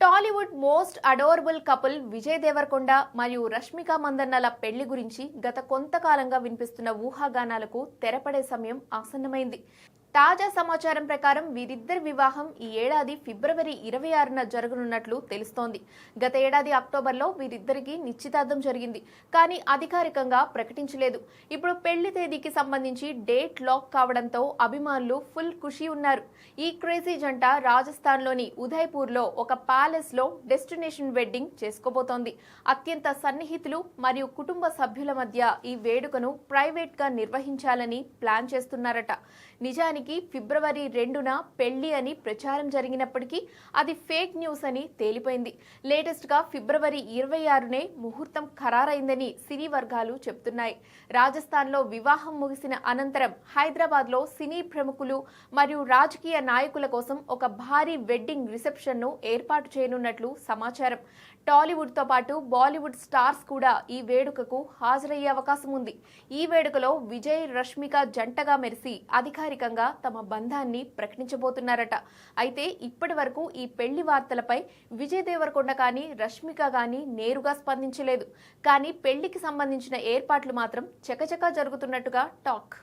Tollywood most adorable couple Vijay Deverakonda మరియు రష్మిక మందన్నల పెళ్లి గురించి గత కొంతకాలంగా వినిపిస్తున్న ఊహాగానాలకు తెరపడే సమయం ఆసన్నమైంది. తాజా సమాచారం ప్రకారం వీరిద్దరి వివాహం ఈ ఏడాది ఫిబ్రవరి 26న జరగనున్నట్లు తెలుస్తోంది. గత ఏడాది అక్టోబర్లో వీరిద్దరికి నిశ్చితార్థం జరిగింది, కానీ అధికారికంగా ప్రకటించలేదు. ఇప్పుడు పెళ్లి తేదీకి సంబంధించి డేట్ లాక్ కావడంతో అభిమానులు ఫుల్ ఖుషీ ఉన్నారు. ఈ క్రేజీ జంట రాజస్థాన్లోని ఉదయ్పూర్లో ఒక ప్యాలెస్ లో డెస్టినేషన్ వెడ్డింగ్ చేసుకోబోతోంది. అత్యంత సన్నిహితులు మరియు కుటుంబ సభ్యుల మధ్య ఈ వేడుకను ప్రైవేట్ గా నిర్వహించాలని ప్లాన్ చేస్తున్నారట. నిజానికి ఫిబ్రవరి 2న పెళ్లి అని ప్రచారం జరిగినప్పటికీ అది ఫేక్ న్యూస్ అని తేలిపోయింది. లేటెస్ట్ గా ఫిబ్రవరి 26నే ముహూర్తం ఖరారైందని సినీ వర్గాలు చెబుతున్నాయి. రాజస్థాన్ లో వివాహం ముగిసిన అనంతరం హైదరాబాద్ లో సినీ ప్రముఖులు మరియు రాజకీయ నాయకుల కోసం ఒక భారీ వెడ్డింగ్ రిసెప్షన్ ను ఏర్పాటు చేయనున్నట్లు సమాచారం. టాలీవుడ్ తో పాటు బాలీవుడ్ స్టార్స్ కూడా ఈ వేడుకకు హాజరయ్యే అవకాశం ఉంది. ఈ వేడుకలో విజయ్ రష్మిక జంటగా మెరిసి అధికారికంగా తమ బంధాన్ని ప్రకటించబోతున్నారట. అయితే ఇప్పటి వరకు ఈ పెళ్లి వార్తలపై విజయ్ దేవరకొండ కానీ రష్మిక కానీ నేరుగా స్పందించలేదు. కానీ పెళ్లికి సంబంధించిన ఏర్పాట్లు మాత్రం చకచకా జరుగుతున్నట్టుగా టాక్.